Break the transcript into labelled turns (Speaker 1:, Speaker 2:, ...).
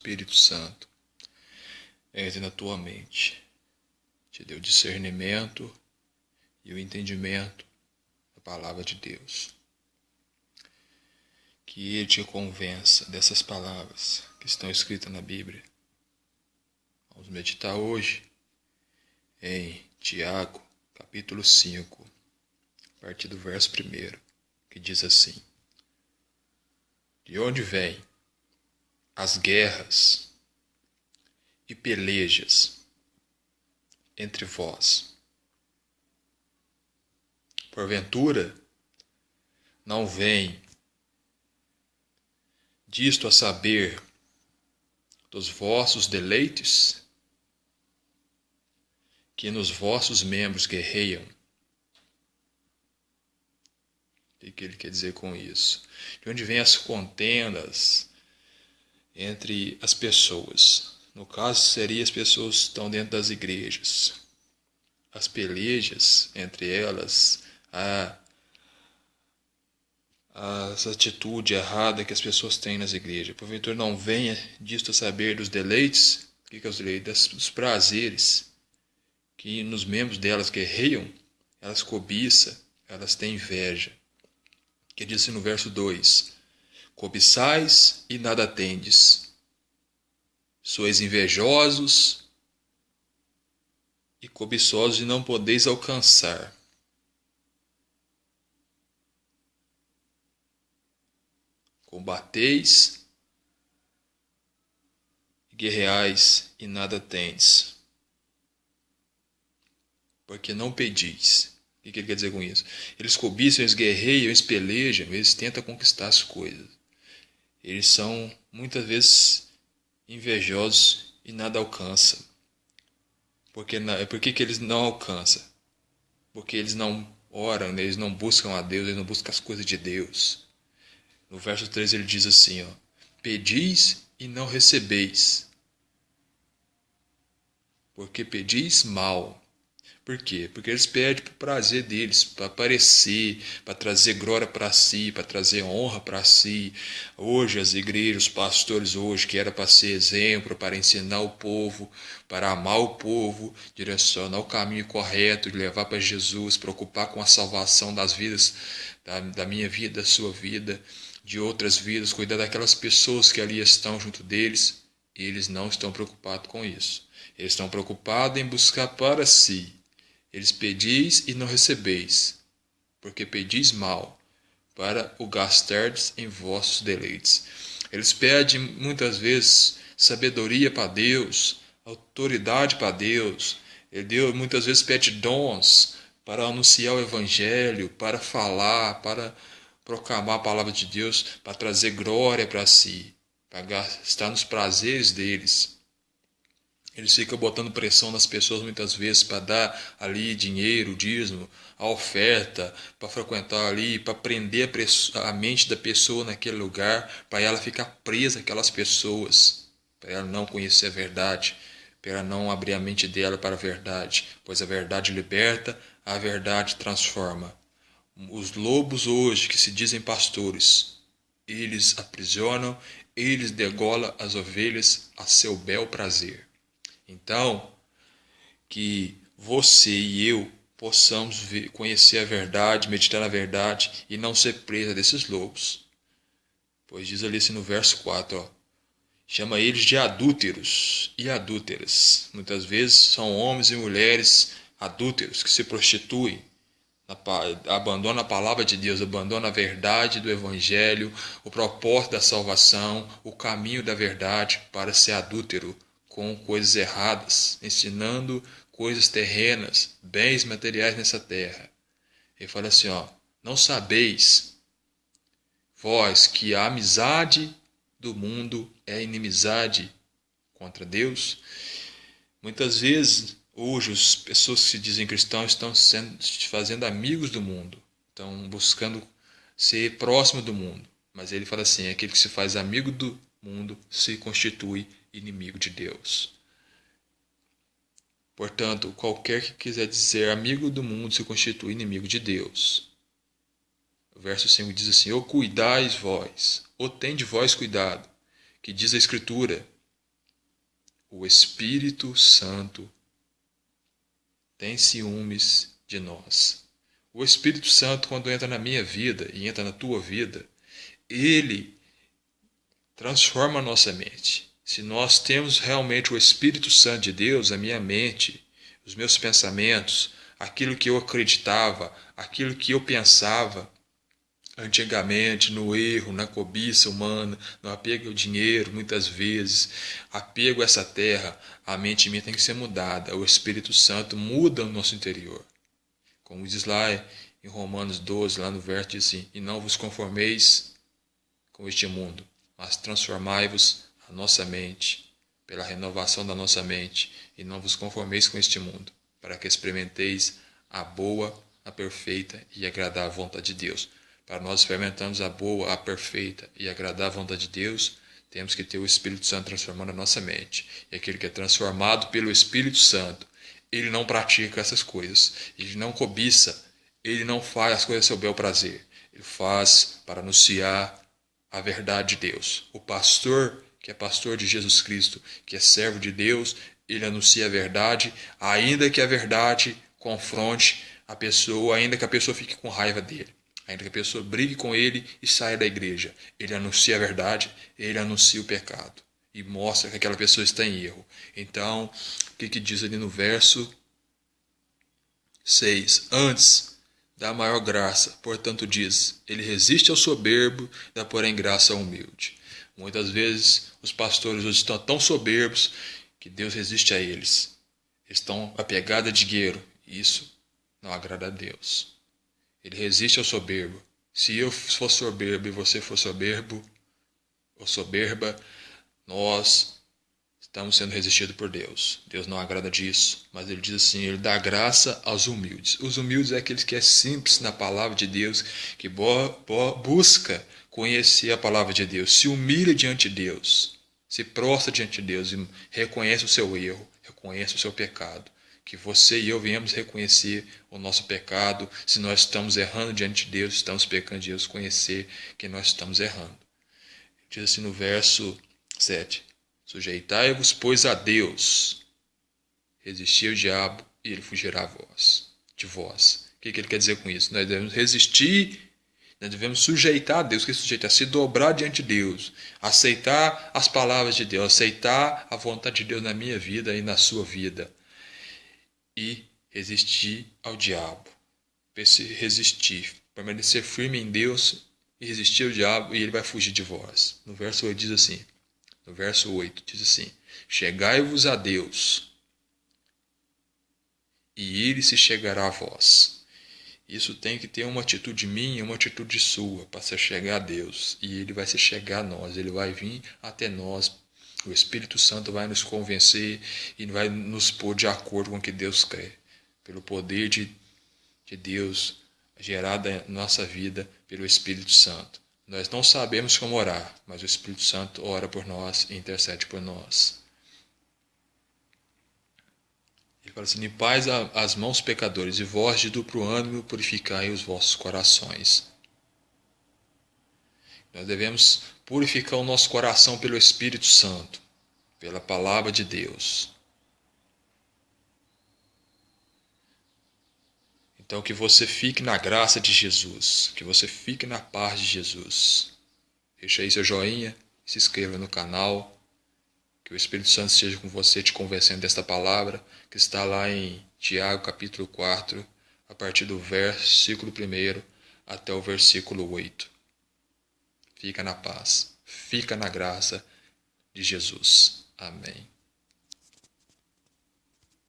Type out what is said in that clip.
Speaker 1: Espírito Santo entre na tua mente, te dê o discernimento e o entendimento da palavra de Deus. Que Ele te convença dessas palavras que estão escritas na Bíblia. Vamos meditar hoje em Tiago, capítulo 5, a partir do verso 1, que diz assim: De onde vêm as guerras e pelejas entre vós? Porventura, não vem disto a saber dos vossos deleites, que nos vossos membros guerreiam? O que ele quer dizer com isso? De onde vêm as contendas entre as pessoas? No caso, seria as pessoas que estão dentro das igrejas. As pelejas entre elas, as atitudes erradas que as pessoas têm nas igrejas. Porventura não venha disto a saber dos deleites, o que é os deleites? Dos prazeres, que nos membros delas guerreiam, elas cobiçam, elas têm inveja. Que diz no verso 2: Cobiçais e nada tendes, sois invejosos e cobiçosos e não podeis alcançar. Combateis e guerreais e nada tendes, porque não pedis. O que ele quer dizer com isso? Eles cobiçam, eles guerreiam, eles pelejam, eles tentam conquistar as coisas. Eles são muitas vezes invejosos e nada alcançam. Por que eles não alcançam? Porque eles não oram, eles não buscam a Deus, eles não buscam as coisas de Deus. No verso 3 ele diz assim: Pedis e não recebeis, porque pedis mal. Por quê? Porque eles pedem para o prazer deles, para aparecer, para trazer glória para si, para trazer honra para si. Hoje as igrejas, os pastores hoje, que era para ser exemplo, para ensinar o povo, para amar o povo, direcionar o caminho correto, de levar para Jesus, preocupar com a salvação das vidas, da minha vida, da sua vida, de outras vidas, cuidar daquelas pessoas que ali estão junto deles. E eles não estão preocupados com isso. Eles estão preocupados em buscar para si. Eles pedis e não recebeis, porque pedis mal, para o gastardes em vossos deleites. Eles pedem muitas vezes sabedoria para Deus, autoridade para Deus. Deus muitas vezes pede dons para anunciar o Evangelho, para falar, para proclamar a palavra de Deus, para trazer glória para si, para gastar nos prazeres deles. Eles ficam botando pressão nas pessoas muitas vezes para dar ali dinheiro, dízimo, a oferta, para frequentar ali, para prender a mente da pessoa naquele lugar, para ela ficar presa àquelas pessoas, para ela não conhecer a verdade, para ela não abrir a mente dela para a verdade, pois a verdade liberta, a verdade transforma. Os lobos hoje, que se dizem pastores, eles aprisionam, eles degolam as ovelhas a seu bel prazer. Então, que você e eu possamos conhecer a verdade, meditar na verdade e não ser presa desses lobos. Pois diz ali assim no verso 4, chama eles de adúlteros e adúlteras. Muitas vezes são homens e mulheres adúlteros que se prostituem, abandonam a palavra de Deus, abandonam a verdade do Evangelho, o propósito da salvação, o caminho da verdade para ser adúltero com coisas erradas, ensinando coisas terrenas, bens materiais nessa terra. Ele fala assim, não sabeis, vós, que a amizade do mundo é inimizade contra Deus? Muitas vezes, hoje, as pessoas que se dizem cristãos estão se fazendo amigos do mundo, estão buscando ser próximo do mundo. Mas ele fala assim, aquele que se faz amigo do mundo se constitui inimigo de Deus. Portanto, qualquer que quiser dizer amigo do mundo se constitui inimigo de Deus. O verso 5 diz assim, ou cuidais vós, ou tende vós cuidado, que diz a Escritura, o Espírito Santo tem ciúmes de nós. O Espírito Santo, quando entra na minha vida e entra na tua vida, ele transforma a nossa mente. Se nós temos realmente o Espírito Santo de Deus, a minha mente, os meus pensamentos, aquilo que eu acreditava, aquilo que eu pensava antigamente, no erro, na cobiça humana, no apego ao dinheiro, muitas vezes, apego a essa terra, a mente minha tem que ser mudada. O Espírito Santo muda o nosso interior. Como diz lá em Romanos 12, lá no verso, diz assim: e não vos conformeis com este mundo, mas transformai-vos a nossa mente, pela renovação da nossa mente, e não vos conformeis com este mundo, para que experimenteis a boa, a perfeita e agradável vontade de Deus. Para nós experimentarmos a boa, a perfeita e agradável vontade de Deus, temos que ter o Espírito Santo transformando a nossa mente. E aquele que é transformado pelo Espírito Santo, ele não pratica essas coisas, ele não cobiça, ele não faz as coisas a seu bel prazer. Ele faz para anunciar a verdade de Deus. O pastor, que é pastor de Jesus Cristo, que é servo de Deus, ele anuncia a verdade, ainda que a verdade confronte a pessoa, ainda que a pessoa fique com raiva dele, ainda que a pessoa brigue com ele e saia da igreja. Ele anuncia a verdade, ele anuncia o pecado e mostra que aquela pessoa está em erro. Então, o que diz ali no verso 6? Antes dá maior graça, portanto diz, ele resiste ao soberbo, dá porém graça ao humilde. Muitas vezes os pastores hoje estão tão soberbos que Deus resiste a eles. Eles estão apegados a dinheiro, e isso não agrada a Deus. Ele resiste ao soberbo. Se eu for soberbo e você for soberbo ou soberba, nós estamos sendo resistidos por Deus. Deus não agrada disso, mas ele diz assim, ele dá graça aos humildes. Os humildes é aqueles que é simples na palavra de Deus, que busca conhecer a palavra de Deus, se humilha diante de Deus, se prostra diante de Deus e reconhece o seu erro, reconhece o seu pecado. Que você e eu venhamos reconhecer o nosso pecado, se nós estamos errando diante de Deus, estamos pecando de Deus, conhecer que nós estamos errando. Diz assim no verso 7, sujeitai-vos, pois, a Deus, resisti ao diabo e ele fugirá de vós. O que ele quer dizer com isso? Nós devemos resistir, nós devemos sujeitar a Deus. O que é sujeitar? Se dobrar diante de Deus, aceitar as palavras de Deus, aceitar a vontade de Deus na minha vida e na sua vida. E resistir ao diabo, resistir, permanecer firme em Deus e resistir ao diabo, e ele vai fugir de vós. No verso 8 diz assim, chegai-vos a Deus, e ele se chegará a vós. Isso tem que ter uma atitude minha, uma atitude sua, para se chegar a Deus, e ele vai se chegar a nós, ele vai vir até nós. O Espírito Santo vai nos convencer e vai nos pôr de acordo com o que Deus quer. Pelo poder de Deus gerado em nossa vida pelo Espírito Santo. Nós não sabemos como orar, mas o Espírito Santo ora por nós e intercede por nós. Ele fala assim, limpais as mãos pecadores e vós de duplo ânimo purificai os vossos corações. Nós devemos purificar o nosso coração pelo Espírito Santo, pela palavra de Deus. Então que você fique na graça de Jesus, que você fique na paz de Jesus. Deixa aí seu joinha, se inscreva no canal, que o Espírito Santo esteja com você te convencendo desta palavra, que está lá em Tiago capítulo 4, a partir do versículo 1 até o versículo 8. Fica na paz, fica na graça de Jesus. Amém.